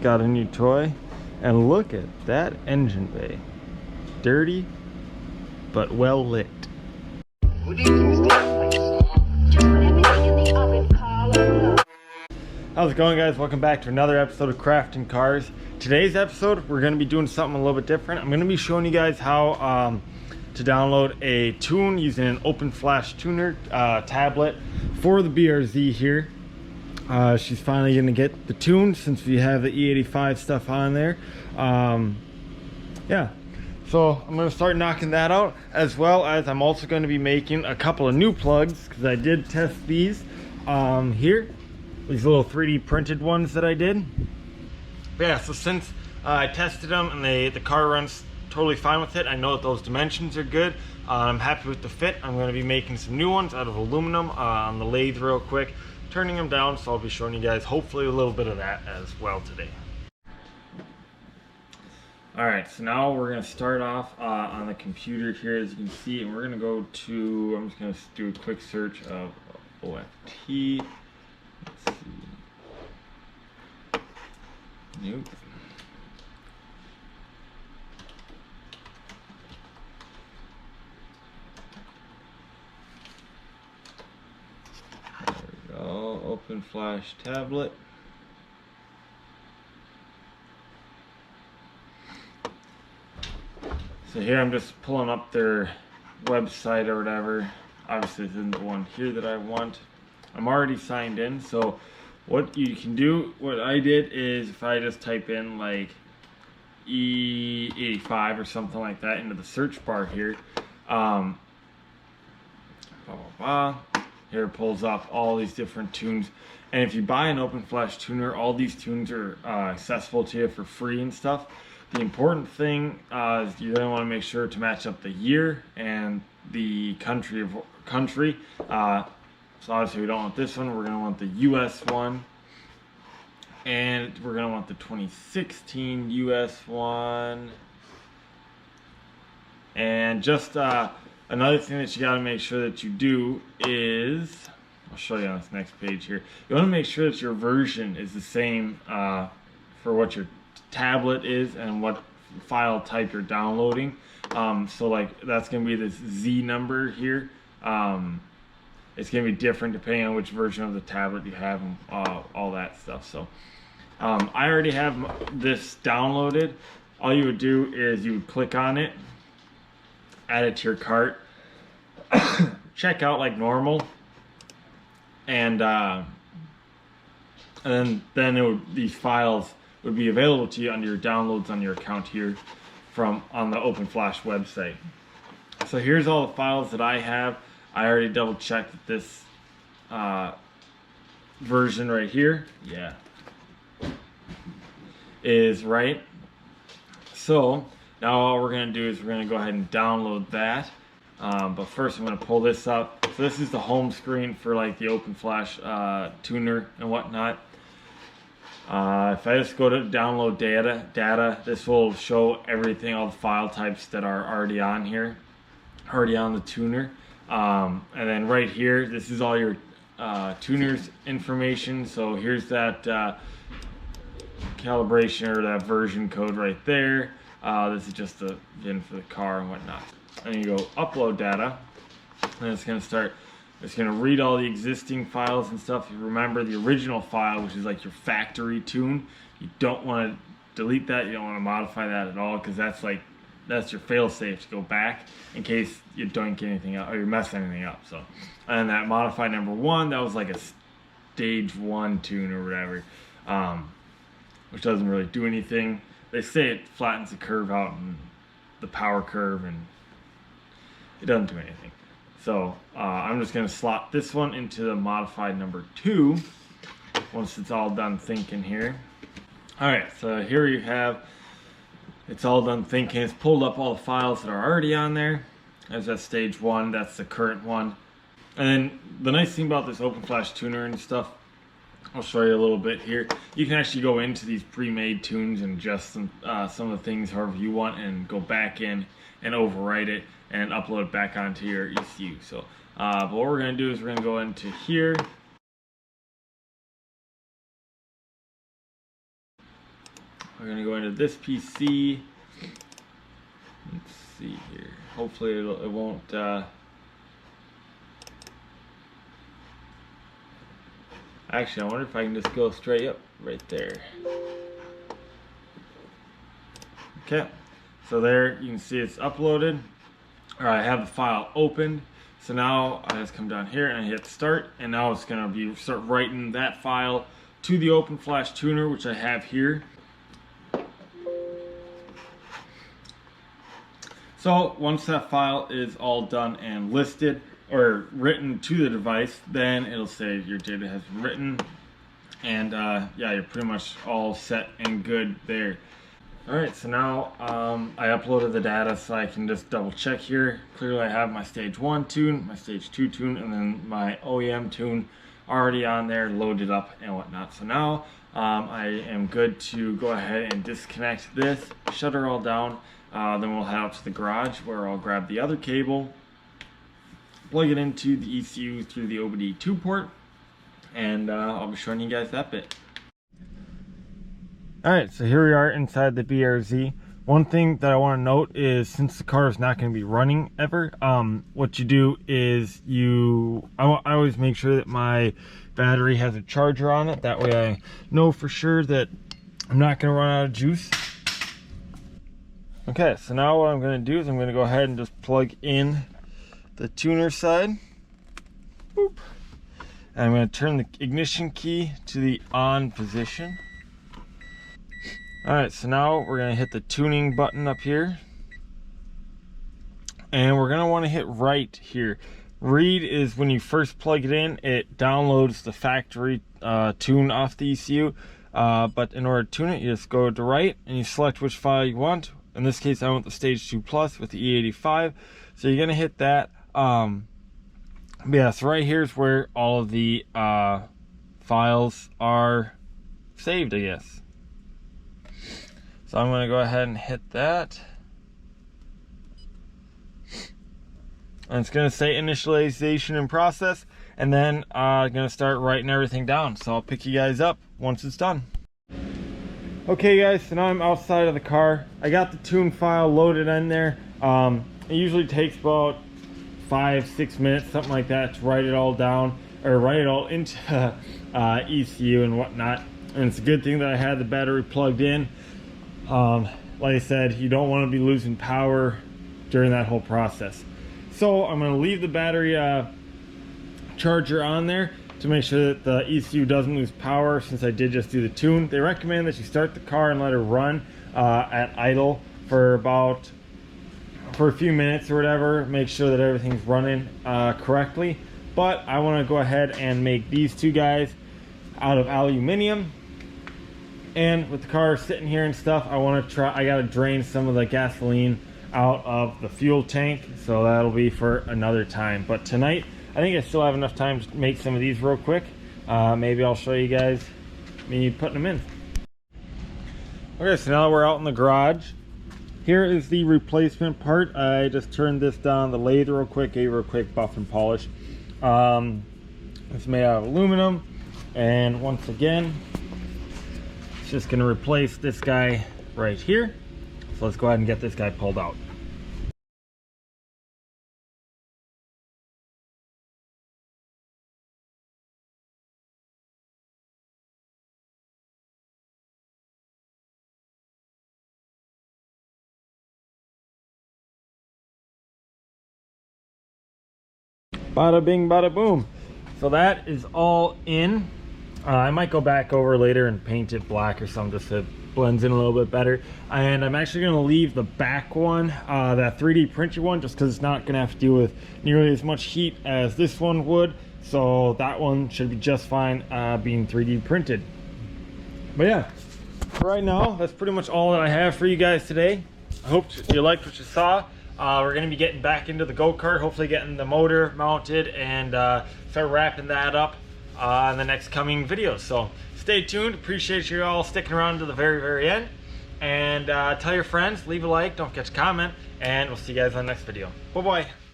got a new toy, and look at that engine bay. Dirty, but well lit. How's it going, guys? Welcome back to another episode of Crafting Cars. Today's episode, we're going to be doing something a little bit different. I'm going to be showing you guys how to download a tune using an Open Flash tuner tablet for the BRZ here. She's finally going to get the tune since we have the E85 stuff on there. Yeah, so I'm going to start knocking that out, as well as I'm also going to be making a couple of new plugs, because I did test these here. These little 3D printed ones that I did. But yeah, so since I tested them and the car runs totally fine with it, I know that those dimensions are good. I'm happy with the fit. I'm going to be making some new ones out of aluminum on the lathe real quick, turning them down, so I'll be showing you guys hopefully a little bit of that as well today. Alright, so now we're going to start off on the computer here, as you can see, and we're going to go to, I'm just going to do a quick search of OFT. Let's see. Nope. There we go. Open Flash tablet. So here I'm just pulling up their website or whatever. Obviously this isn't the one here that I want. I'm already signed in, so what you can do, what I did is if I just type in like E85 or something like that into the search bar here, here it pulls up all these different tunes. And if you buy an Open Flash tuner, all these tunes are accessible to you for free and stuff. The important thing is you're going to want to make sure to match up the year and the country. So obviously we don't want this one, we're going to want the US one, and we're going to want the 2016 US one. And just another thing that you got to make sure that you do is, I'll show you on this next page here, you want to make sure that your version is the same for what your tablet is and what file type you're downloading. So like that's going to be this Z number here. It's going to be different depending on which version of the tablet you have and all that stuff. So I already have this downloaded. All you would do is you would click on it, add it to your cart, check out like normal, and then these files would be available to you under your downloads on your account here on the Open Flash website. So here's all the files that I have. I already double checked that this version right here, is right. So now all we're going to do is we're going to go ahead and download that. But first I'm going to pull this up. So this is the home screen for like the Open Flash tuner and whatnot. If I just go to download data, this will show everything, all the file types that are already on here, already on the tuner. And then right here, this is all your tuner's information. So here's that calibration or that version code right there. This is just the VIN for the car and whatnot. And you go upload data, and it's going to start. It's going to read all the existing files and stuff. You remember the original file, which is like your factory tune. You don't want to delete that. You don't want to modify that at all, because that's your fail-safe to go back in case you don't get anything up or you mess anything up. So, and that modified number 1, that was like a stage 1 tune or whatever, which doesn't really do anything. They say it flattens the curve out and the power curve, and it doesn't do anything. So I'm just going to slot this one into the modified number 2 once it's all done thinking here. Alright, so here you have, it's all done thinking. It's pulled up all the files that are already on there. There's that stage 1, that's the current one. And then the nice thing about this Open Flash tuner and stuff, I'll show you a little bit here. You can actually go into these pre-made tunes and adjust some of the things however you want, and go back in and overwrite it and upload it back onto your ECU. So, but what we're going to do is we're going to go into here, we're gonna go into this PC. Let's see here. Hopefully it won't. Actually, I wonder if I can just go straight up right there. Okay, so there you can see it's uploaded. Or I have the file opened. So now I just come down here and I hit start, and now it's gonna start writing that file to the Open Flash tuner, which I have here. So once that file is all done and listed or written to the device, then it'll say your data has been written, and yeah, you're pretty much all set and good there. Alright, so now I uploaded the data, so I can just double check here. Clearly I have my stage 1 tune, my stage 2 tune, and then my OEM tune already on there, loaded up and whatnot. So now I am good to go ahead and disconnect this, shut it all down. Then we'll head out to the garage where I'll grab the other cable, plug it into the ECU through the OBD2 port, and I'll be showing you guys that bit. Alright, so here we are inside the BRZ. One thing that I want to note is, since the car is not going to be running ever, what you do is I always make sure that my battery has a charger on it. That way I know for sure that I'm not going to run out of juice. Okay, so now what I'm going to do is I'm going to go ahead and just plug in the tuner side. Boop. And I'm going to turn the ignition key to the on position. Alright, so now we're going to hit the tuning button up here. And we're going to want to hit right here. Read is when you first plug it in, it downloads the factory tune off the ECU. But in order to tune it, you just go to right and you select which file you want. In this case, I want the stage 2 plus with the E85. So you're going to hit that. Yeah, so right here is where all of the files are saved, I guess. So I'm going to go ahead and hit that. And it's going to say initialization in process. And then I'm going to start writing everything down. So I'll pick you guys up once it's done. Okay guys, so now I'm outside of the car. I got the tune file loaded in there. It usually takes about 5-6 minutes, something like that, to write it all down, or write it all into ECU and whatnot. And it's a good thing that I had the battery plugged in. Like I said, you don't want to be losing power during that whole process. So I'm going to leave the battery charger on there to make sure that the ECU doesn't lose power, since I did just do the tune. They recommend that you start the car and let it run at idle for a few minutes or whatever. Make sure that everything's running correctly. But I want to go ahead and make these two guys out of aluminum. And with the car sitting here and stuff, I gotta drain some of the gasoline out of the fuel tank, so that'll be for another time. But tonight, I think I still have enough time to make some of these real quick. Maybe I'll show you guys me putting them in. Okay, so now we're out in the garage. Here is the replacement part. I just turned this down the lathe real quick, gave her a quick buff and polish. It's made out of aluminum, and once again, it's just going to replace this guy right here. So let's go ahead and get this guy pulled out. Bada bing, bada boom. So that is all in. I might go back over later and paint it black or something just so it blends in a little bit better. And I'm actually going to leave the back one, that 3D printed one, just because it's not going to have to deal with nearly as much heat as this one would. So that one should be just fine being 3D printed. But yeah, for right now, that's pretty much all that I have for you guys today. I hope you liked what you saw. We're going to be getting back into the go-kart, hopefully getting the motor mounted and start wrapping that up in the next coming videos. So stay tuned. Appreciate you all sticking around to the very end. And tell your friends, leave a like, don't forget to comment, and we'll see you guys on the next video. Bye-bye.